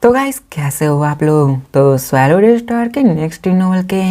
तो गाइस कैसे हो आप लोग। तो स्वैलो डे स्टार के नेक्स्ट नॉवल के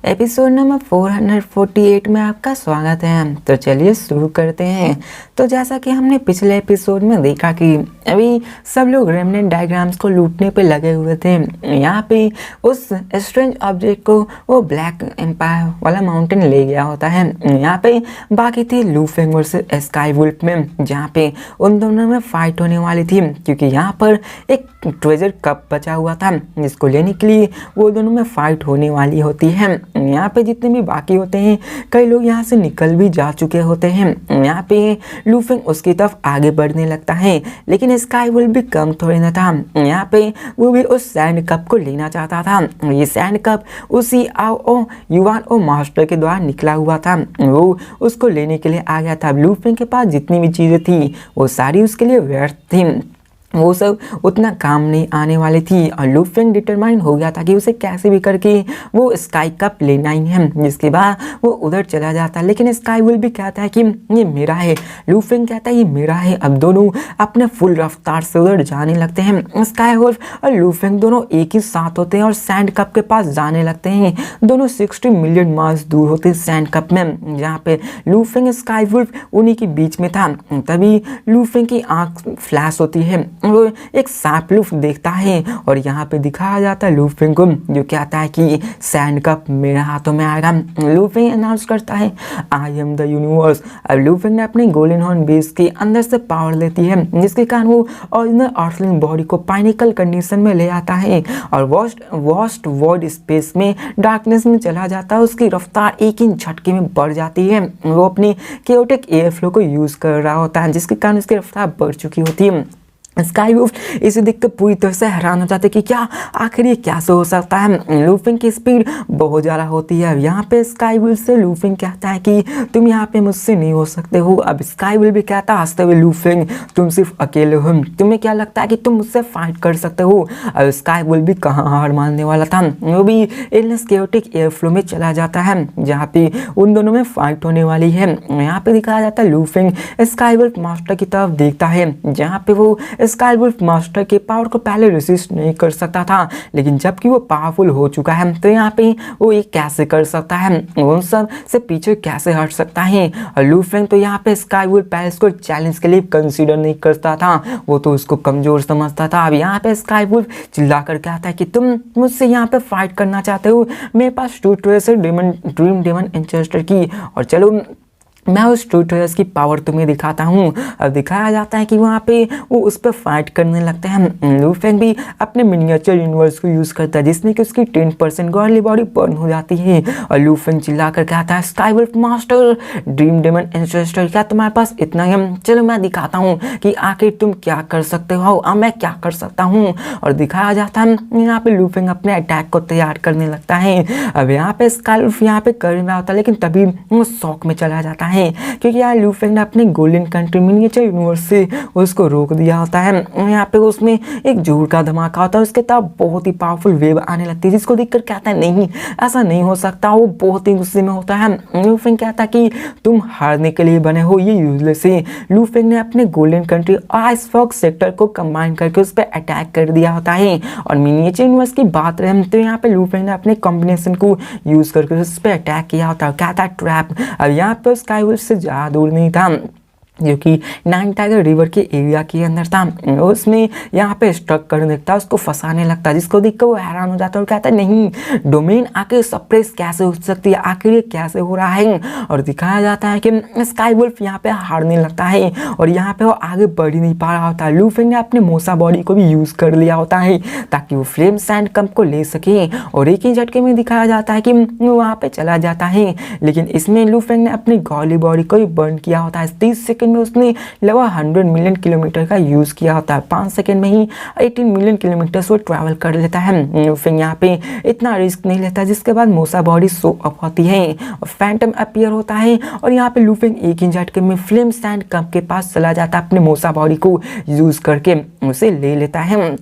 एपिसोड नंबर 448 में आपका स्वागत है। तो चलिए शुरू करते हैं। तो जैसा कि हमने पिछले एपिसोड में देखा कि अभी सब लोग रेमनेंट डायग्राम्स को लूटने पे लगे हुए थे। यहाँ पे उस स्ट्रेंज ऑब्जेक्ट को वो ब्लैक एम्पायर वाला माउंटेन ले गया होता है। यहाँ पे बाकी थी लू फेंग वर्सेस स्काई वुल्फ में, जहाँ पे उन दोनों में फाइट होने वाली थी, क्योंकि यहाँ पर एक ट्रेजर कप बचा हुआ था जिसको लेने के लिए वो दोनों में फाइट होने वाली होती है। यहाँ पे जितने भी बाकी होते हैं कई लोग यहाँ से निकल भी जा चुके होते हैं। यहाँ पे लू फेंग उसकी तरफ आगे बढ़ने लगता है, लेकिन स्काई वुल्फ भी कम थोड़ी ना था। यहाँ पे वो भी उस सैंड कप को लेना चाहता था। ये सैंड कप उसी आओ युवान ओ मास्टर के द्वारा निकला हुआ था। वो उसको लेने के लिए आ गया था। लू फेंग के पास जितनी भी चीज़ें थी वो सारी उसके लिए व्यर्थ थी, वो सब उतना काम नहीं आने वाली थी। और लू फेंग डिटरमाइन हो गया था कि उसे कैसे भी करके वो स्काई कप लेना ही है। जिसके बाद वो उधर चला जाता है, लेकिन स्काई वुल्फ भी कहता है कि ये मेरा है। लू फेंग कहता है ये मेरा है। अब दोनों अपने फुल रफ्तार से उधर जाने लगते हैं। स्काई वुल्फ और लू फेंग दोनों एक ही साथ होते हैं और सैंड कप के पास जाने लगते हैं। दोनों 60 मिलियन माइल्स दूर होते हैं सैंड कप में, जहाँ पे लू फेंग स्काई वुल्फ उन्हीं के बीच में था। तभी लू फेंग की आंख फ्लैश होती है, वो एक सांप लूफ देखता है और यहाँ पे दिखाया जाता है लू फेंग को, जो कहता है कि सैंड कप मेरे हाथों में आएगा। लू फेंग अनाउंस करता है आई एम द यूनिवर्स। अब लू फेंग ने अपने गोल्डन हॉर्न बेस के अंदर से पावर लेती है, जिसके कारण वो ओरिजिनल अर्थलिंग बॉडी को पाइनिकल कंडीशन में ले आता है और वास्ट वॉइड स्पेस में डार्कनेस में चला जाता है। उसकी रफ्तार एक ही झटके में बढ़ जाती है। वो अपनी केओटिक एयर फ्लो को यूज कर रहा होता है, जिसके कारण उसकी रफ्तार बढ़ चुकी होती है। स्काई वुल्फ इसे देखकर पूरी तरह से हैरान हो जाते कि क्या आखिर ये कैसे हो सकता है। लू फेंग की स्पीड बहुत ज़्यादा होती है। यहाँ पे स्काई वुल्फ से लू फेंग कहता है कि तुम यहाँ पे मुझसे नहीं हो सकते हो। अब स्काई वुल्फ भी कहता है हंसते हुए लू फेंग तुम सिर्फ अकेले हो, तुम्हें क्या लगता है कि तुम मुझसे फाइट कर सकते हो। अब स्काई वुल्फ भी कहाँ हार मानने वाला था, वो भी इलनेस केओटिक एयर फ्लो में चला जाता है, जहाँ पे उन दोनों में फाइट होने वाली है। यहाँ पे दिखाया जाता है लू फेंग स्काई वुल्फ मास्टर की तरफ देखता है, जहाँ पे वो स्काई वुल्फ मास्टर के पावर को पहले रेसिस्ट नहीं कर सकता था, लेकिन जबकि वो पावरफुल हो चुका है तो यहाँ पे वो ये कैसे कर सकता है, उन सब से पीछे कैसे हट सकता है। और लू फेंग तो यहाँ पे स्काई वुल्फ पहले इसको चैलेंज के लिए कंसीडर नहीं करता था, वो तो उसको कमजोर समझता था। अब यहाँ पे स्काई वुल्फ चिल्लाकर कहता है कि तुम मुझसे यहाँ पे फाइट करना चाहते हो, मेरे पास ड्रीम डेमन एंसेस्टर की, और चलो मैं उस ट्यूटोरियल्स की पावर तुम्हें दिखाता हूँ। अब दिखाया जाता है कि वहाँ पे वो उस पर फाइट करने लगते हैं। लू फेंग भी अपने मिनिएचर यूनिवर्स को यूज़ करता है, जिसमें कि उसकी 10% गॉडली बॉडी बर्न हो जाती है। और लू फेंग चिल्लाकर कहता है sky wolf master dream demon ancestor, क्या तुम्हारे पास इतना है? चलो मैं दिखाता हूँ कि आखिर तुम क्या कर सकते हो। अब मैं क्या कर सकता हूँ। और दिखाया जाता है यहाँ पे लू फेंग अपने अटैक को तैयार करने लगता है। अब यहाँ पे स्काई वुल्फ यहाँ पे कर रहा होता है, लेकिन तभी वो शॉक में चला जाता है, क्योंकि यार लू फेंग ने अपने गोल्डन कंट्री मिनिएचर यूनिवर्स से उसको रोक दिया होता है। यहाँ पे उसमें एक जोर का धमाका होता है, उसके तब बहुत ही पावरफुल वेव आने लगती है, जिसको देखकर कहता है नहीं ऐसा नहीं हो सकता। वो बहुत ही गुस्से में होता है। लू फेंग कहता है कि तुम हारने के लिए बने हो, ये यूजलेस है। लू फेंग ने अपने golden country ice fox sector को कंबाइन करके उस पर अटैक कर दिया होता है। और मिनिएचर यूनिवर्स की बात रहे तो यहाँ पे लू फेंग ने अपने कॉम्बिनेशन को यूज करके उस पर अटैक किया होता है, कहता है ट्रैप। अब यहाँ पे स्काई से ज़्यादा दूर नहीं था, जो कि नाइन टाइगर रिवर के एरिया के अंदर था। उसमें यहाँ पे स्ट्रक करने लगता है, उसको फंसाने लगता है, जिसको देख कर वो हैरान हो जाता है और कहता है नहीं डोमेन आके सप्रेस कैसे हो सकती है, आखिर ये कैसे हो रहा है। और दिखाया जाता है कि स्काई वुल्फ यहाँ पे हारने लगता है और यहाँ पे वो आगे बढ़ ही नहीं पा रहा होता है। लू फेंग ने अपने मोसा बॉडी को भी यूज़ कर लिया होता है ताकि वो फ्लेम सैंड कप को ले सके, और एक ही झटके में दिखाया जाता है कि वो वहाँ पे चला जाता है। लेकिन इसमें लू फेंग ने अपनी गॉली बॉडी को भी बर्न किया होता है। 30 सेकंड में उसने लगभग 100 मिलियन किलोमीटर का यूज किया होता है। 5 सेकंड में ही 18 मिलियन किलोमीटर वो ट्रैवल कर लेता है। फिर यहाँ पे इतना रिस्क नहीं लेता, जिसके बाद मोसा बॉडी शो अप होती है और फैंटम अपीयर होता है। और यहाँ पे लू फेंग एक ही झटके में फ्लेम सैंड कप के पास चला जाता है, अपने मोसा बॉडी को यूज करके उसे ले लेता है।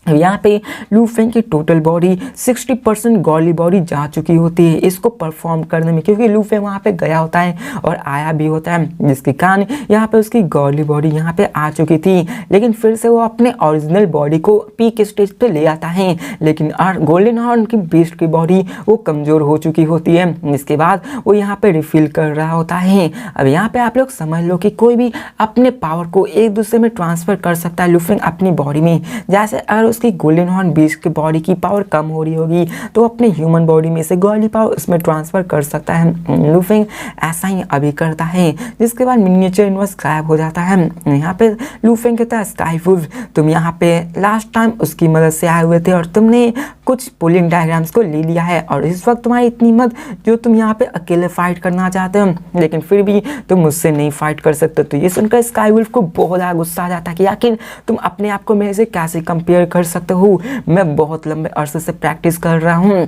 यहाँ पे लूफेंग की टोटल बॉडी 60% गॉली बॉडी जा चुकी होती है इसको परफॉर्म करने में, क्योंकि लूफेंग वहाँ पे गया होता है और आया भी होता है, जिसके कारण यहाँ पे उसकी गॉली बॉडी यहाँ पे आ चुकी थी। लेकिन फिर से वो अपने ओरिजिनल बॉडी को पीक स्टेज पे ले आता है, लेकिन गोल्डन हॉर्न की बीस्ट की बॉडी वो कमज़ोर हो चुकी होती है। इसके बाद वो यहाँ पे रिफिल कर रहा होता है। अब यहाँ पे आप लोग समझ लो कि कोई भी अपने पावर को एक दूसरे में ट्रांसफ़र कर सकता है लूफेंग अपनी बॉडी में। जैसे अगर उसकी गोल्डन हॉर्न बीस्ट की बॉडी की पावर कम हो रही होगी तो अपने ह्यूमन बॉडी में से गॉली पावर उसमें ट्रांसफ़र कर सकता है। लूफेंग ऐसा ही अभी करता है, जिसके बाद मिनिएचर यूनिवर्स गायब हो जाता है। यहाँ पे लूफेंग कहता है स्काईवुल्फ तुम यहाँ पे लास्ट टाइम उसकी मदद से आए हुए थे और तुमने कुछ पुलिंग डायग्राम्स को ले लिया है और इस वक्त तुम्हारी इतनी हिम्मत जो तुम यहाँ पे अकेले फाइट करना चाहते हो, लेकिन फिर भी तुम मुझसे नहीं फाइट कर सकते। तो ये सुनकर स्काईवुल्फ को बहुत ज़्यादा गुस्सा आ जाता है कि आखिर तुम अपने आप को मेरे से कैसे कंपेयर कर सकते हो, मैं बहुत लंबे अरसे से प्रैक्टिस कर रहा हूँ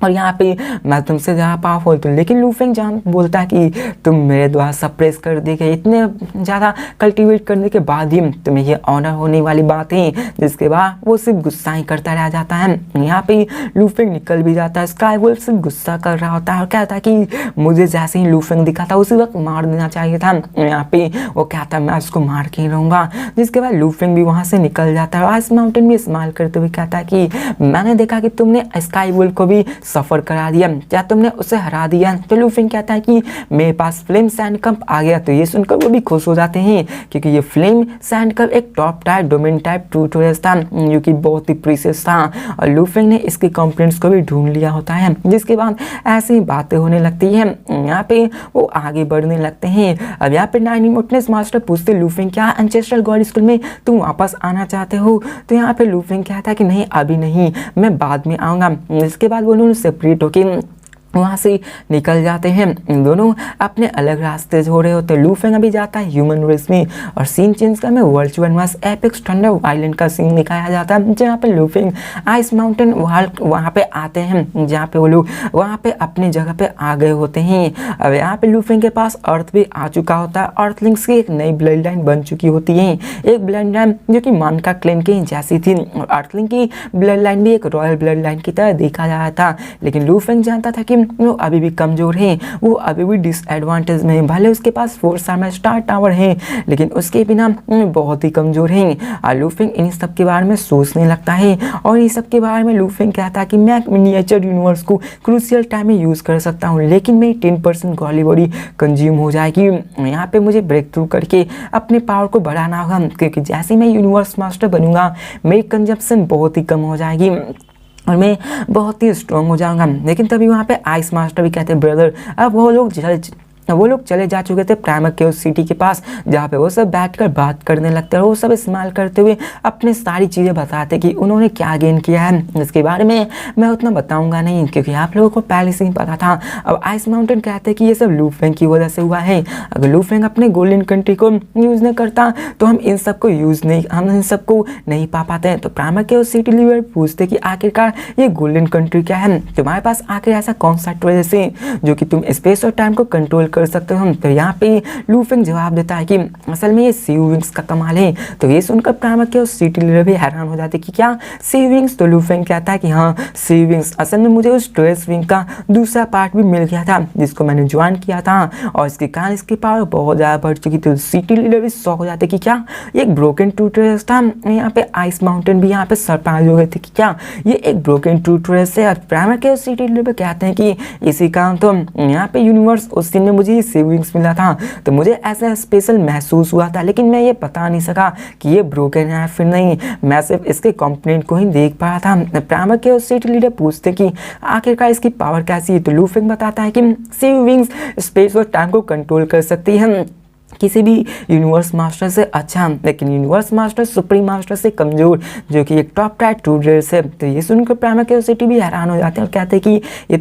और यहाँ पे मैं तुमसे ज़्यादा पावरफुल हूँ। लेकिन लूफेंग जान बोलता है कि तुम मेरे द्वारा सप्रेस कर दिए गए, इतने ज़्यादा कल्टीवेट करने के बाद ही तुम्हें ये ऑनर होने वाली बात है। जिसके बाद वो सिर्फ गुस्सा ही करता रह जाता है। यहाँ पे लूफेंग निकल भी जाता है। स्काईवुल्फ सिर्फ गुस्सा कर रहा होता है और कहता है कि मुझे जैसे ही लूफेंग दिखा था उसी वक्त मार देना चाहिए था। यहाँ पे वो कहता है मैं उसको मार के ही रहूँगा। जिसके बाद लूफेंग भी वहाँ से निकल जाता है और आइस माउंटेन भी स्माइल करते हुए कहता है कि मैंने देखा कि तुमने स्काईवुल्फ को भी सफ़र करा दिया, क्या तुमने उसे हरा दिया। तो लूफेंग कहता है कि मेरे पास फ्लेम सैंडकंप आ गया। तो ये सुनकर वो भी खुश हो जाते हैं, क्योंकि ये फ्लेम सैंडकंप एक टॉप टायर डोमेन टाइप ट्रूटोरियस था जो कि बहुत ही प्रीशियस था और लूफेंग ने इसके कंपोनेंट्स को भी ढूंढ लिया होता है। जिसके बाद ऐसी बातें होने लगती है। यहाँ पे वो आगे बढ़ने लगते हैं। अब यहाँ पे नाइन इमोटनेस मास्टर पूछते लूफेंग क्या एंसेस्ट्रल गॉड स्कूल में तुम वापस आना चाहते हो। तो यहाँ पे लूफेंग कहता है कि नहीं अभी नहीं, मैं बाद में आऊँगा। इसके बाद वो लोग सेपरेट होके वहाँ से निकल जाते हैं। इन दोनों अपने अलग रास्ते हो रहे होते। लूफेंग अभी जाता है ह्यूमन रेस में और सीन चेंज का में वर्चुअल मास एपेक्स थंडर आइलैंड का सीन दिखाया जाता है, जहाँ पे लूफेंग आइस माउंटेन वहाँ पे आते हैं, जहाँ पे वो लोग वहाँ पे अपनी जगह पे आ गए होते हैं। अब यहाँ पे लूफेंग के पास अर्थ भी आ चुका होता है। अर्थलिंक्स की एक नई ब्लड लाइन बन चुकी होती है, एक ब्लड लाइन जो कि मानका क्लेन के जैसी थी और अर्थलिंग की ब्लड लाइन भी एक रॉयल ब्लड लाइन की तरह देखा जा रहा था। लेकिन लूफेंग जानता था कि वो अभी भी कमज़ोर है, वो अभी भी डिसएडवांटेज में है। भले उसके पास 4 स्टार में स्टार टावर है, लेकिन उसके बिना बहुत ही कमज़ोर है। और लूफेंग इन सब के बारे में सोचने लगता है और इस सब के बारे में लूफेंग कहता है कि मैं मिनिएचर यूनिवर्स को क्रूशियल टाइम में यूज़ कर सकता हूँ, लेकिन मेरी 10% गॉली बॉडी कंज्यूम हो जाएगी। यहाँ पे मुझे ब्रेक थ्रू करके अपने पावर को बढ़ाना होगा, क्योंकि जैसे मैं यूनिवर्स मास्टर बनूंगा मेरी कंजप्शन बहुत ही कम हो जाएगी और मैं बहुत ही स्ट्रॉन्ग हो जाऊंगा। लेकिन तभी वहाँ पे आइस मास्टर भी कहते हैं ब्रदर अब वो लोग चले जा चुके थे प्राइमर केओस सिटी के पास, जहाँ पे वो सब बैठकर बात करने लगते हैं और वो सब इस्तेमाल करते हुए अपने सारी चीज़ें बताते कि उन्होंने क्या गेन किया है। इसके बारे में मैं उतना बताऊंगा नहीं, क्योंकि आप लोगों को पहले से ही पता था। अब आइस माउंटेन कहते हैं कि ये सब लूफेंग की वजह से हुआ है। अगर लूफेंग अपने गोल्डन कंट्री को यूज़ नहीं करता तो हम इन सबको नहीं पा पाते हैं। तो प्राइमर केओस सिटी लीडर पूछते कि आखिरकार ये गोल्डन कंट्री क्या है, तुम्हारे पास आखिर ऐसा कौन सा ट्रेजर है जो कि तुम स्पेस और टाइम को कंट्रोल कर सकते हो। तो यहाँ पे लूफेंग जवाब देता है कि असल में ये सी विंग्स का कमाल है। तो ये सुनकर प्राइमर केओस सिटी लीडर भी हैरान हो जाते कि क्या सी विंग्स। तो लूफेंग कहता है कि हाँ सी विंग्स, असल में मुझे उस ट्रेस विंग का दूसरा पार्ट भी मिल गया था जिसको मैंने ज्वाइन किया था और इसके कारण इसकी पावर बहुत ज़्यादा बढ़ चुकी थी। सिटी लीडर भी शॉक हो जाते कि क्या एक ब्रोकन ट्रू ट्रेस था। यहाँ पे आइस माउंटेन भी यहाँ पे सरप्राइज हो गए थे कि क्या ये एक ब्रोकन ट्रू ट्रेस है। और प्राइमर केओस सिटी लीडर कहते हैं कि इसी कारण तो यहाँ पे यूनिवर्स उस दिन में मुझे ये सेविंग्स मिला था, तो मुझे ऐसा स्पेशल महसूस हुआ था, लेकिन मैं ये बता नहीं सका कि ये ब्रोकन है फिर नहीं, मैं सिर्फ इसके कंपोनेंट को ही देख पा रहा था। प्राइमर केओस सिटी लीडर पूछते कि आखिरकार इसकी पावर कैसी है। तो लूफेंग बताता है कि सेविंग्स स्पेस और टाइम को कंट्रोल कर सकती है किसी भी यूनिवर्स मास्टर से अच्छा, लेकिन यूनिवर्स मास्टर सुप्रीम मास्टर से कमज़ोर, जो कि एक टॉप टायर ट्रू रेस है। तो ये सुनकर प्राइमर केओस सिटी भी हैरान हो जाते हैं और कहते हैं कि ये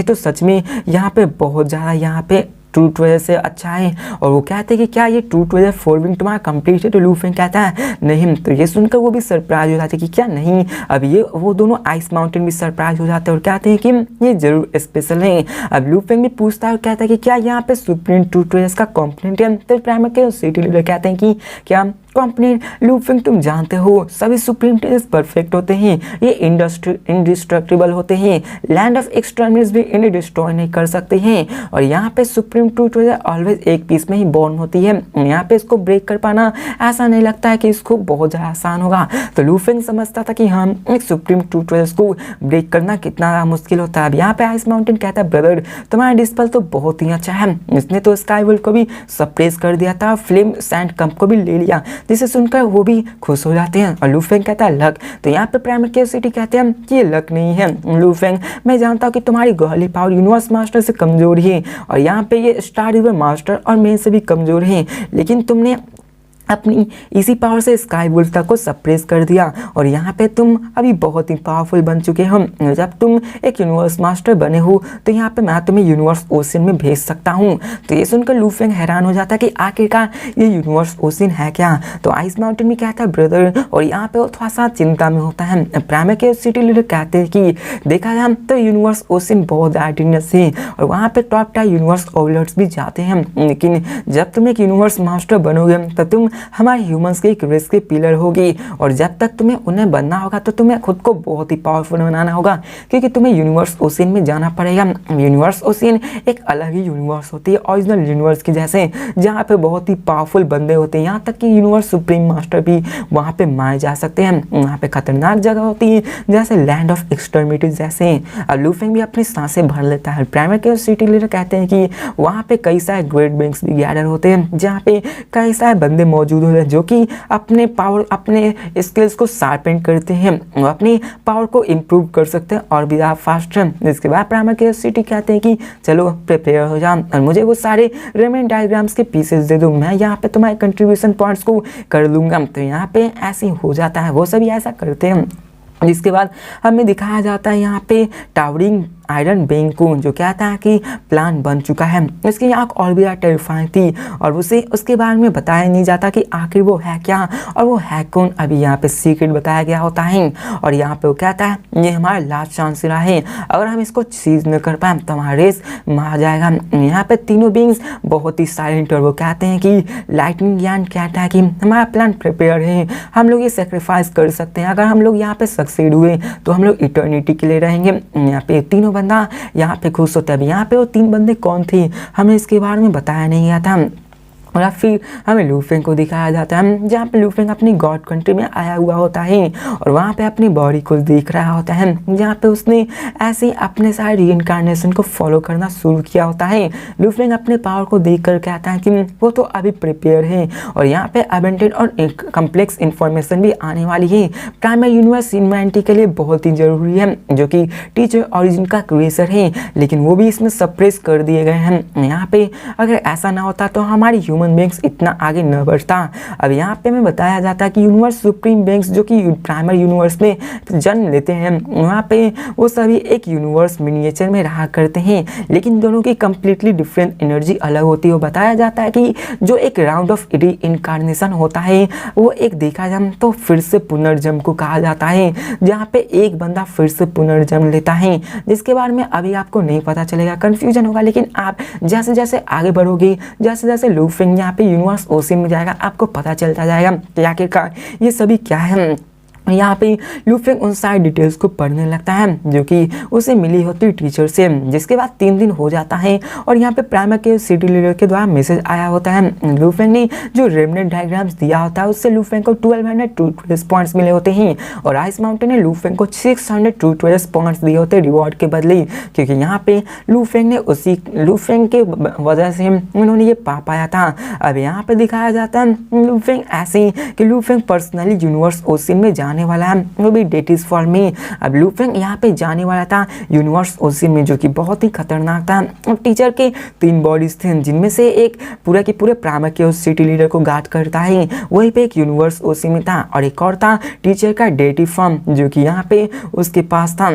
तो सच में यहाँ पे बहुत ज़्यादा यहाँ पे ट्रू ट्रेजर से अच्छा है। और वो कहते हैं कि क्या ये ट्रू ट्रेजर 4 विंग तुम्हारा कंप्लीट है। तो लूफेंग कहता है नहीं। तो ये सुनकर वो भी सरप्राइज हो जाते हैं कि क्या नहीं। अब ये वो दोनों आइस माउंटेन भी सरप्राइज हो जाते हैं और कहते हैं कि ये जरूर स्पेशल है। अब लूफेंग भी पूछता है और कहता है कि क्या यहाँ पे सुप्रीम ट्रू ट्रेजर का कॉम्पोनेंट है। तो प्राइमर केओस सिटी लीडर कहते हैं कि क्या कंप्लीट लूफिंग तुम जानते हो सभी सुप्रीम टीचर्स परफेक्ट होते हैं, ये इंडिस्ट्रक्टिबल होते हैं, लैंड ऑफ एक्सट्रीमिस्ट भी इन्हें डिस्ट्रॉय नहीं कर सकते हैं। और यहाँ पे सुप्रीम ट्रूथ ऑलवेज एक पीस में ही बॉर्न होती है, यहाँ पे इसको ब्रेक कर पाना ऐसा नहीं लगता है कि इसको बहुत ज़्यादा आसान होगा। तो लूफिंग समझता था कि हम एक सुप्रीम ट्रूथ को ब्रेक करना कितना मुश्किल होता है। अब यहाँ पे आइस माउंटेन कहता है ब्रदर तुम्हारा डिस्पल तो बहुत ही अच्छा है, इसने तो स्काई वुल्फ को भी सप्रेस कर दिया था, फ्लेम सैंड कम्प को भी ले लिया, जिसे सुनकर वो भी खुश हो जाते हैं। और लूफेंग कहता है लक। तो यहाँ पे प्राइमरी क्यूरियोसिटी कहते हैं कि ये लक नहीं है लूफेंग, मैं जानता हूँ कि तुम्हारी गॉडली पावर यूनिवर्स मास्टर से कमजोर है और यहाँ पे ये स्टार रिवर मास्टर और मेन से भी कमजोर है, लेकिन तुमने अपनी इसी पावर से स्काई वुल्फ तक को सप्रेस कर दिया और यहाँ पे तुम अभी बहुत ही पावरफुल बन चुके हो। जब तुम एक यूनिवर्स मास्टर बने हो तो यहाँ पे मैं तुम्हें यूनिवर्स ओशन में भेज सकता हूँ। तो ये सुनकर लूफेंग हैरान हो जाता है कि आखिरकार ये यूनिवर्स ओशन है क्या। तो आइस माउंटेन भी कहता है ब्रदर, और यहाँ पे वो थोड़ा सा चिंता में होता है। प्राइमरी क्यूरियोसिटी लीडर कहते हैं कि देखा जाए तो यूनिवर्स ओशन बहुत आर्डिनियस है और वहाँ पे टॉप टाइप यूनिवर्स ओवरलॉर्ड्स भी जाते हैं, लेकिन जब तुम एक यूनिवर्स मास्टर बनोगे तो तुम हमारे ह्यूमंस की एक रेस के पिलर होगी और जब तक तुम्हें उन्हें बनना होगा तो तुम्हें खुद को बहुत ही पावरफुल बनाना होगा, क्योंकि तुम्हें यूनिवर्स ओशन में जाना पड़ेगा। यूनिवर्स ओशन एक अलग ही यूनिवर्स होती है ओरिजिनल यूनिवर्स की जैसे, जहाँ पे बहुत ही पावरफुल बंदे होते हैं, यहाँ तक कि यूनिवर्स सुप्रीम मास्टर भी वहाँ पे मारे जा सकते हैं। वहाँ पे खतरनाक जगह होती है जैसे लैंड ऑफ एक्सट्रीमिटी जैसे। अब लूफिंग भी अपनी सांसें भर लेता है। प्राइमरी क्यूरियोसिटी लीडर कहते हैं कि वहाँ पे कई सारे ग्रेट बीइंग्स भी गैदर होते हैं, जहाँ पे कई सारे बंदे मौजूद होते हैं जो कि अपने पावर अपने स्किल्स को शार्पन करते हैं और अपनी पावर को इम्प्रूव कर सकते हैं और भी ज़्यादा फास्ट है। इसके बाद प्राइमरी क्यूरियोसिटी कहते हैं कि चलो प्रिपेयर हो जाओ और मुझे वो सारे रेमेन डायग्राम्स के पीसेस दे दो, मैं यहाँ पे तुम्हारे कंट्रीब्यूशन पॉइंट्स को कर लूँगा। तो यहाँ पे ऐसे ही हो जाता है, वो सभी ऐसा करते हैं। जिसके बाद हमें दिखाया जाता है यहाँ पे टावरिंग आयरन बेंग को, जो कहता है कि प्लान बन चुका है। उसकी आँख और भी टेरिफाइंग थी और उसे उसके बारे में बताया नहीं जाता कि आखिर वो है क्या और वो है कौन। अभी यहाँ पे सीक्रेट बताया गया होता है और यहाँ पे वो कहता है ये हमारा लास्ट चांस रहा है, अगर हम इसको चीज न कर पाए तो हमारा रेस मार जाएगा। यहाँ पे तीनों बींग्स बहुत ही साइलेंट और वो कहते हैं कि लाइटनिंग ज्ञान कहता है कि हमारा प्लान प्रिपेयर है, हम लोग ये सेक्रीफाइस कर सकते हैं, अगर हम लोग यहाँ पे सक्सीड हुए तो हम लोग इटर्निटी के लिए रहेंगे। यहाँ पे तीनों बंदा यहाँ पे खुश होता है। अब यहाँ पे वो तीन बंदे कौन थे हमें इसके बारे में बताया नहीं गया था। और फिर हमें लूफेंग को दिखाया जाता है जहाँ पे लूफेंग अपनी गॉड कंट्री में आया हुआ होता है और वहाँ पे अपनी बॉडी को देख रहा होता है, जहाँ पे उसने ऐसे ही अपने सारे रीइंकार्नेशन को फॉलो करना शुरू किया होता है। लूफेंग अपने पावर को देख कर कहता है कि वो तो अभी प्रिपेयर है और यहाँ पे अबेंडेड और कम्प्लेक्स इंफॉर्मेशन भी आने वाली है। प्राइमरी यूनिवर्स ह्यूमैनिटी के लिए बहुत ही जरूरी है, जो कि टीचर ओरिजिन का क्रिएचर है, लेकिन वो भी इसमें सप्रेस कर दिए गए हैं। यहाँ पे अगर ऐसा ना होता तो हमारी बींग्स इतना आगे न बढ़ता। अब यहाँ पे हमें बताया जाता है कि यूनिवर्स सुप्रीम बींग्स जो कि प्राइमरी यूनिवर्स में जन्म लेते हैं, वहाँ पे वो सभी एक यूनिवर्स मिनिएचर में रहा करते हैं, लेकिन दोनों की कंप्लीटली डिफरेंट एनर्जी अलग होती है। बताया जाता है कि जो एक राउंड ऑफ री इनकारनेशन होता है वो एक देखा जाए तो फिर से पुनर्जन्म को कहा जाता है, जहाँ पे एक बंदा फिर से पुनर्जन्म लेता है, जिसके बारे में अभी आपको नहीं पता चलेगा, कंफ्यूजन होगा, लेकिन आप जैसे जैसे आगे बढ़ोगे, जैसे जैसे लूफिंग यहाँ पे यूनिवर्स ओशन में जाएगा, आपको पता चलता जाएगा कि आखिरकार ये सभी क्या है। यहाँ पे लूफिंग उन सारी डिटेल्स को पढ़ने लगता है जो कि उसे मिली होती टीचर से। जिसके बाद 3 दिन हो जाता है और यहाँ पे प्राइमरी क्यूरियोसिटी लीडर के द्वारा मैसेज आया होता है। लूफिंग ने जो रेमनेंट डायग्राम्स दिया होता है उससे लूफिंग को 1200 ट्रूथ पॉइंट्स मिले होते हैं और आइस माउंटेन ने लूफिंग को 600 ट्रूथ पॉइंट्स दिए होते रिवॉर्ड के बदले, क्योंकि यहाँ पे लूफिंग के वजह से उन्होंने ये पा पाया था। अब यहाँ पे दिखाया जाता है लूफिंग ऐसे कि लूफिंग पर्सनली यूनिवर्स ओशन में जाने वाला है, वो भी डेटिस फॉर्म में। अब लूफिंग यहाँ पे जाने वाला था यूनिवर्स ओशन में, जो कि बहुत ही खतरनाक था। अब टीचर के 3 बॉडीज थे, जिनमें से एक पूरा के पूरे प्राइमरी क्यूरियोसिटी लीडर को गार्ड करता है, वहीं पे एक यूनिवर्स ओशन में था और एक और था टीचर का डेटिव फॉर्म, जो कि यहाँ पे उसके पास था।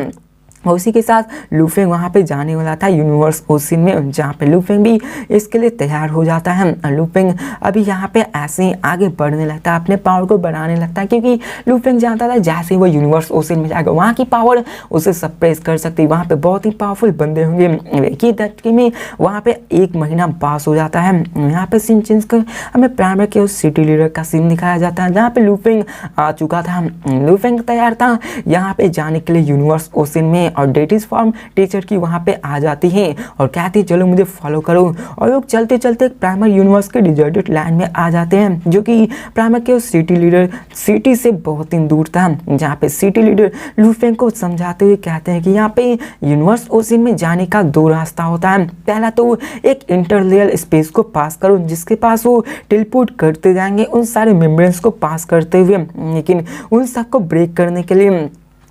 उसी के साथ लूफेंग वहाँ पे जाने वाला था यूनिवर्स ओशियन में, जहाँ पे लूफेंग भी इसके लिए तैयार हो जाता है। लूफेंग अभी यहाँ पे ऐसे ही आगे बढ़ने लगता है, अपने पावर को बढ़ाने लगता है, क्योंकि लूफेंग जानता था जैसे वो यूनिवर्स ओशियन में जाएगा वहाँ की पावर उसे सप्रेस कर सकती है, वहाँ पे बहुत ही पावरफुल बंदे होंगे। एक ही धक्के में वहाँ पे 1 महीना पास हो जाता है। यहाँ पे सीन चेंज कर हमें प्राइमर के उस सिटी लीडर का सीन दिखाया जाता है, जहाँ पे लूफेंग आ चुका था। लूफेंग तैयार था यहाँ पे जाने के लिए यूनिवर्स ओशियन में, और डेटिस फॉर्म टीचर की वहाँ पे आ जाती है और कहती है चलो मुझे फॉलो करो, और लोग चलते चलते प्राइमर यूनिवर्स के डिजर्टेड लैंड में आ जाते हैं, जो कि प्राइमर के उस सिटी लीडर सिटी से बहुत ही दूर था। जहाँ पे सिटी लीडर लूफेंग को समझाते हुए कहते हैं कि यहाँ पे यूनिवर्स ओशियन में जाने का 2 रास्ता होता है। पहला तो एक इंटरलेयर स्पेस को पास करो, जिसके पास वो टेलीपोर्ट करते जाएंगे उन सारे मेम्ब्रेन्स को पास करते हुए, लेकिन उन सब को ब्रेक करने के लिए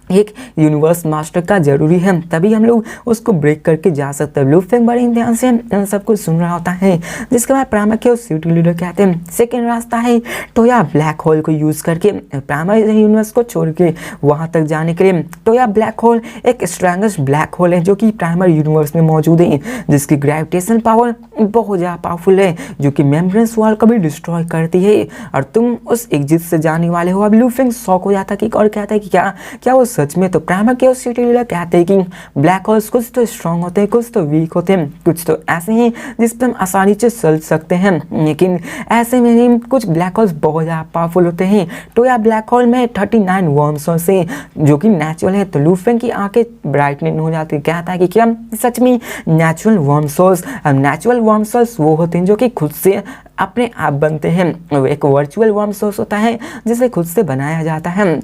एक यूनिवर्स मास्टर का जरूरी है, तभी हम लोग उसको ब्रेक करके जा सकते हैं। लूफेंग बड़े ध्यान से इन सब कुछ सुन रहा होता है, जिसके बाद प्राइमर के उस सिटी लीडर कहते हैं सेकेंड रास्ता है टोया ब्लैक होल को यूज करके प्राइमर यूनिवर्स को छोड़ के वहां तक जाने के लिए। टोया ब्लैक होल एक स्ट्रॉन्गेस्ट ब्लैक होल है जो कि प्राइमर यूनिवर्स में मौजूद है, जिसकी ग्रेविटेशन पावर बहुत ज़्यादा पावरफुल है, जो कि मेम्ब्रेन्स वॉल को भी डिस्ट्रॉय करती है, और तुम उस एग्जिट से जाने वाले हो। अब लूफेंग शॉक हो जाता है और कहता है कि क्या वो सच में? तो प्राइमर के उस सिटी लीडर कहते हैं कि ब्लैक होल्स कुछ तो स्ट्रॉन्ग होते हैं, कुछ तो वीक होते हैं, कुछ तो ऐसे हैं जिस पर हम आसानी से चल सकते हैं, लेकिन ऐसे में ही कुछ ब्लैक होल्स बहुत ज़्यादा पावरफुल होते हैं। तो यह ब्लैक होल में 39 वर्म सोर्स है जो कि नेचुरल है। तो लूफेंग की आंखें ब्राइटनिंग हो जाती है, कहता है कि क्या सच में natural worm source? Natural worm source वो होते हैं जो कि खुद से अपने आप बनते हैं, एक वर्चुअल वर्म सोर्स होता है जिसे खुद से बनाया जाता है।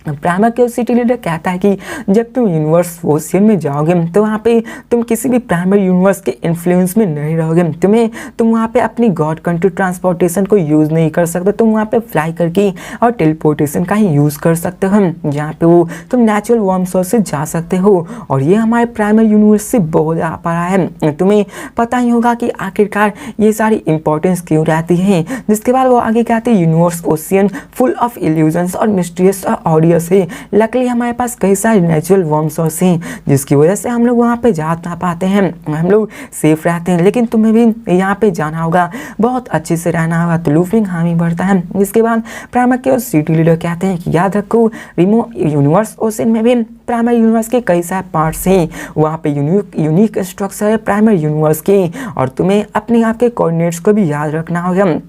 प्राइमर के सिटी लीडर कहता है कि जब तुम यूनिवर्स ओशियन में जाओगे तो वहाँ पे तुम किसी भी प्राइमर यूनिवर्स के इन्फ्लुएंस में नहीं रहोगे, तुम वहाँ पे अपनी गॉड कंट्री ट्रांसपोर्टेशन को यूज़ नहीं कर सकते, तुम वहाँ पे फ्लाई करके और टेलीपोर्टेशन का ही यूज़ कर सकते हो, जहाँ पे वो तुम नेचुरल वर्म सोर्स से जा सकते हो। और ये हमारे प्राइमर यूनिवर्स से बहुत ज़्यादा पड़ा है, तुम्हें पता ही होगा कि आखिरकार ये सारी इंपॉर्टेंस क्यों रहती है। जिसके बाद वो आगे कहते हैं universe ocean full of illusions और मिस्टीरियस और से लकली हमारे पास कई सारे नेचुरल वर्म सोर्स हैं, जिसकी वजह से हम लोग वहाँ पे जा ना पाते हैं, हम लोग सेफ रहते हैं, लेकिन तुम्हें भी यहाँ पे जाना होगा, बहुत अच्छे से रहना होगा। तो लूफेंग हामी बढ़ता है। इसके बाद प्राइमर के सिटी लीडर कहते हैं कि याद रखो रिमो यूनिवर्स ओशियन में भी प्राइमर यूनिवर्स के कई सारे पार्ट्स हैं, वहाँ पे यूनिक स्ट्रक्चर है प्राइमर यूनिवर्स के, और तुम्हें अपने आप के कोऑर्डिनेट्स को भी याद रखना होगा,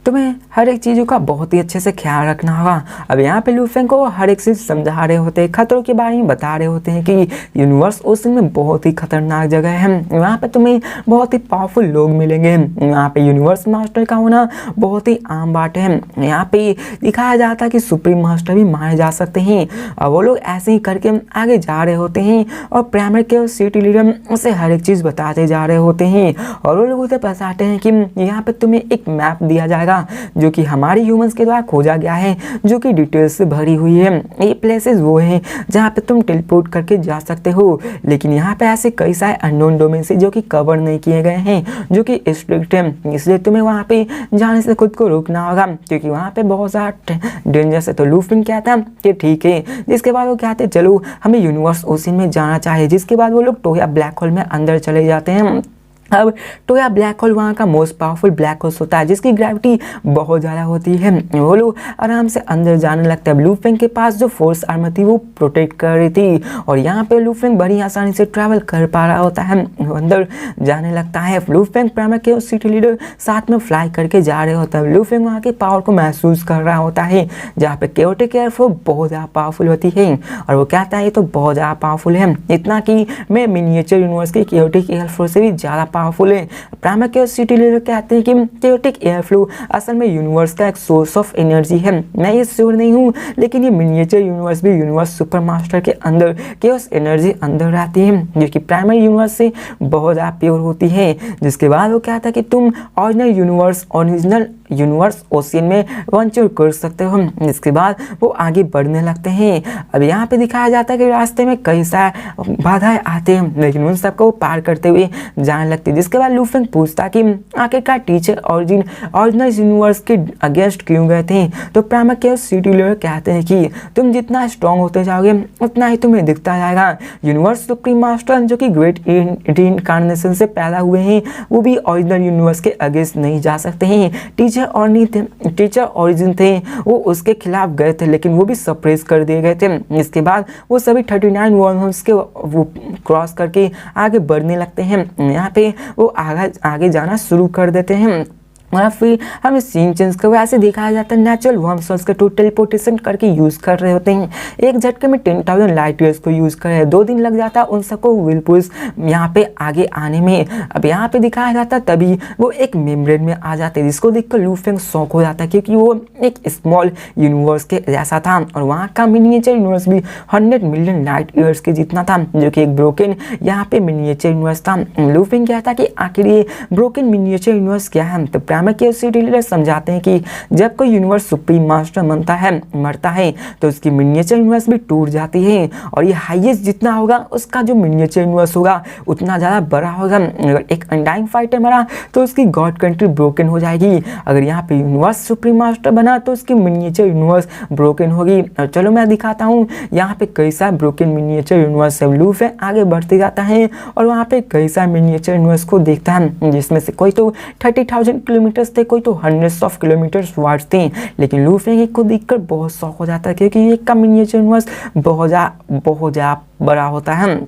तुम्हें हर एक चीज़ों का बहुत ही अच्छे से ख्याल रखना होगा। अब यहाँ पे लूफेंग को हर एक चीज़ समझा रहे होते हैं, खतरों के बारे में बता रहे होते हैं कि यूनिवर्स ओशियन में बहुत ही खतरनाक जगह है, वहाँ पे तुम्हें बहुत ही पावरफुल लोग मिलेंगे, वहाँ पे यूनिवर्स मास्टर का होना बहुत ही आम बात है। यहाँ पे दिखाया जाता है कि सुप्रीम मास्टर भी मारे जा सकते हैं, और वो लोग ऐसे ही करके आगे जा रहे होते हैं, और प्राइमर के सिटी लीडर उसे हर एक चीज़ बताते जा रहे होते हैं, और वो लोग उसे बताते हैं कि यहाँ पे तुम्हें एक मैप दिया जाएगा जो कि हमारे ह्यूमंस के द्वारा खोजा गया है, जो कि डिटेल्स से भरी हुई है। ये प्लेसेस वो हैं जहाँ पे तुम टेलीपोर्ट करके जा सकते हो, लेकिन यहाँ पे ऐसे कई सारे अननोन डोमेन से जो कि कवर नहीं किए गए हैं, जो कि स्ट्रिक्ट है, इसलिए तुम्हें वहाँ पे जाने से खुद को रोकना होगा, क्योंकि वहाँ पे बहुत ज़्यादा डेंजरस है। तो लूफेंग कहता है कि ठीक है। जिसके बाद वो कहते हैं चलो हमें यूनिवर्स ओशियन में जाना चाहिए। जिसके बाद वो लोग टोया ब्लैक होल में अंदर चले जाते हैं। अब टोया ब्लैक होल वहाँ का मोस्ट पावरफुल ब्लैक होल होता है, जिसकी ग्रेविटी बहुत ज़्यादा होती है, वो लोग आराम से अंदर जाने लगते हैं। लूफेंग के पास जो फोर्स आर्मर थी वो प्रोटेक्ट कर रही थी, और यहाँ पे लूफेंग बड़ी आसानी से ट्रैवल कर पा रहा होता है, अंदर जाने लगता है। लूफेंग प्राइमर के उस सिटी लीडर साथ में फ्लाई करके जा रहे होता है। लूफेंग वहाँ के पावर को महसूस कर रहा होता है, जहाँ पे केओटिक एयरफ्लो बहुत ज़्यादा पावरफुल होती है, और वो कहता है ये तो बहुत ज़्यादा पावरफुल है, इतना कि मैं मिनिएचर यूनिवर्स की केओटिक एयरफ्लो से भी ज़्यादा पावरफुल है। प्राइमर के सिटी लीडर कहते हैं कि केओटिक एयरफ्लो असल में यूनिवर्स का एक सोर्स ऑफ एनर्जी है। मैं ये श्योर नहीं हूँ, लेकिन ये मिनिएचर यूनिवर्स भी यूनिवर्स सुपर मास्टर के अंदर केओस एनर्जी अंदर रहती है, जो कि प्राइमर यूनिवर्स से बहुत ज़्यादा प्योर होती है। जिसके बाद वो कहता है कि तुम ओरिजिनल यूनिवर्स ओशियन में वेंचर कर सकते हो। इसके बाद वो आगे बढ़ने लगते हैं। अब यहाँ पे दिखाया जाता है कि रास्ते में कई सारे बाधाएं आते हैं, लेकिन उन सबको पार करते हुए जाने लगते हैं। जिसके बाद लूफेंग पूछता कि आखिरकार टीचर ओरिजिनल यूनिवर्स के अगेंस्ट क्यों गए थे। तो प्राइमेकियस सिटी लीडर कहते हैं कि तुम जितना स्ट्रॉन्ग होते जाओगे उतना ही तुम्हें दिखता जाएगा। यूनिवर्स सुप्रीम मास्टर जो कि ग्रेट रीइंकार्नेशन से पैदा हुए हैं, वो भी ओरिजिनल यूनिवर्स के अगेंस्ट नहीं जा सकते हैं। टीचर ओरिजिन थे, वो उसके खिलाफ गए थे, लेकिन वो भी सप्रेस कर दिए गए थे। इसके बाद वो सभी 39 वर्महोल्स के वो क्रॉस करके आगे बढ़ने लगते हैं। यहाँ पे वो आगे जाना शुरू कर देते हैं। और फिर हमें सीन चेंज कर ऐसे दिखाया जाता है नेचुरल वर्महोल्स का टेलीपोर्टेशन करके यूज़ कर रहे होते हैं। एक झटके में 10,000 लाइट ईयर्स को यूज़ कर रहे हैं। 2 दिन लग जाता है उन सबको व्हिर्लपूल्स यहाँ पे आगे आने में। अब यहाँ पे दिखाया जाता है तभी वो एक मेम्ब्रेन में आ जाते हैं, जिसको देखकर लूफेंग शॉक हो जाता है, क्योंकि वो एक स्मॉल यूनिवर्स के जैसा था और वहाँ का मिनिएचर यूनिवर्स भी 100 मिलियन लाइट ईयर्स के जितना था, जो कि एक ब्रोकन यहाँ पे मिनिएचर यूनिवर्स था। लूफेंग कहता कि आखिर ये ब्रोकन मिनिएचर यूनिवर्स क्या है। तो प्राइमेकियस समझाते हैं कि जब कोई यूनिवर्स सुप्रीम मास्टर मरता है तो उसकी मिनिएचर यूनिवर्स भी टूट जाती है, और ये हाईएस्ट जितना होगा उसका जो मिनिएचर यूनिवर्स होगा उतना ज़्यादा बड़ा होगा। अगर एक अनडाइंग फाइटर मरा तो उसकी गॉड कंट्री ब्रोकन हो जाएगी। अगर यहाँ पे यूनिवर्स सुप्रीम मास्टर बना तो उसकी मिनिएचर यूनिवर्स ब्रोकन होगी। और चलो मैं दिखाता हूँ यहाँ पे कई सारे ब्रोकन मिनिएचर यूनिवर्स है। लूफेंग आगे बढ़ते जाता है और वहाँ पे कई सारे मिनिएचर यूनिवर्स को देखता है, जिसमें से कोई तो 30,000 किलोमीटर थे, कोई तो हंड्रेड्स ऑफ किलोमीटर्स वार्ड्स थे। लेकिन लूफेंग को देखकर बहुत शौक हो जाता है, क्योंकि ये का मिनिएचर यूनिवर्स बहुत ज़्यादा बड़ा होता है।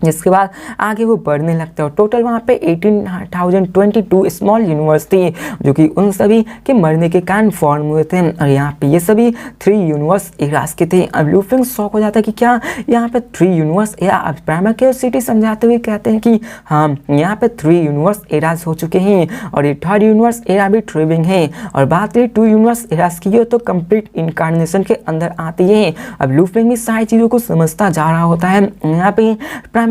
जिसके बाद आगे वो बढ़ने लगते हैं और टोटल वहाँ पे 18,022 स्मॉल यूनिवर्स थे, जो कि उन सभी के मरने के कारण फॉर्म हुए थे। और यहाँ पे ये सभी 3 यूनिवर्स एरास के थे। अब लूफेंग शॉक हो जाता है कि क्या यहाँ पे 3 यूनिवर्स एरा। अब प्राइमेकियस सिटी समझाते हुए कहते हैं कि हाँ, यहाँ पे 3 यूनिवर्स एरास हो चुके हैं और ये 3rd यूनिवर्स एरा भी ट्रिविंग है। और बात करें 2 यूनिवर्स एरास की हो तो कंप्लीट इनकार्नेशन के अंदर आती है। अब लूफेंग भी सारी चीज़ों को समझता जा रहा होता है। यहाँ पे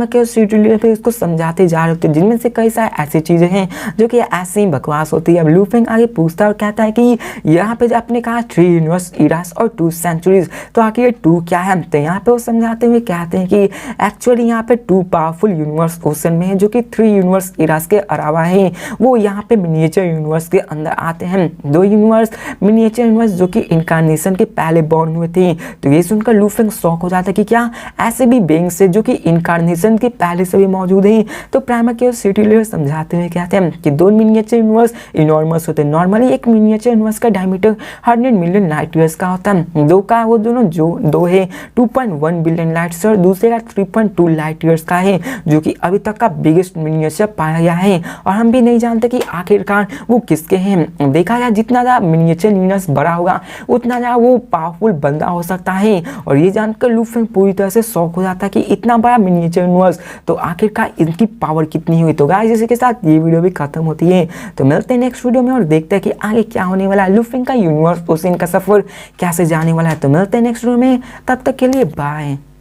इसको समझाते जा रहे होते हैं, जिनमें से कई सारी ऐसी चीजें हैं जो कि ऐसे ही बकवास होती है। अब लूफेंग आगे पूछता है और कहता है कि यहाँ पे आपने कहा 3 यूनिवर्स इरास और 2 सेंचुरीज, तो आखिर ये 2 क्या है। तो यहाँ पे वो समझाते हुए कहते हैं कि एक्चुअली यहाँ पे 2 पावरफुल यूनिवर्स ओशन में है, जो कि 3 यूनिवर्स इरास के अलावा है। वो यहाँ पे मिनिएचर यूनिवर्स के अंदर आते हैं। 2 यूनिवर्स मिनिएचर यूनिवर्स जो कि इनकार्नेशन के पहले बॉर्न हुए थे। तो ये सुनकर लूफेंग शॉक हो जाता है कि क्या ऐसे भी बेइंग्स है जो कि इनकार्नेशन के पहले से भी मौजूद हैं। तो प्राइमेकियस सिटी लीडर समझाते हुए कहते हैं कि 2 मिनिएचर यूनिवर्स इनॉर्मस होते हैं। नॉर्मली एक मिनिएचर यूनिवर्स का डायमीटर 100 मिलियन लाइट ईयर्स का होता है। 2 का वो दोनों जो 2 है 2.1 बिलियन लाइट ईयर्स और दूसरे का 3.2 लाइट ईयर्स का है, जो कि अभी तक का बिगेस्ट मिनिएचर पाया गया है। और हम भी नहीं जानते कि आखिरकार वो किसके हैं। देखा जाए जितना ज़्यादा मिनिएचर यूनिवर्स बड़ा होगा उतना ज़्यादा वो पावरफुल बंदा हो सकता है। और ये जानकर लूफेंग पूरी तरह से शॉक हो जाता है कि इतना बड़ा मिनिएचर यूनिवर्स, तो आखिरकार इनकी पावर कितनी हुई। तो गाइस इसी के साथ ये वीडियो भी खत्म होती है। तो मिलते हैं नेक्स्ट वीडियो में और देखते हैं कि आगे क्या होने वाला है, लूफेंग का यूनिवर्स ओशियन का सफर कैसे जाने वाला है। तो मिलते हैं नेक्स्ट वीडियो में, तब तक के लिए बाय।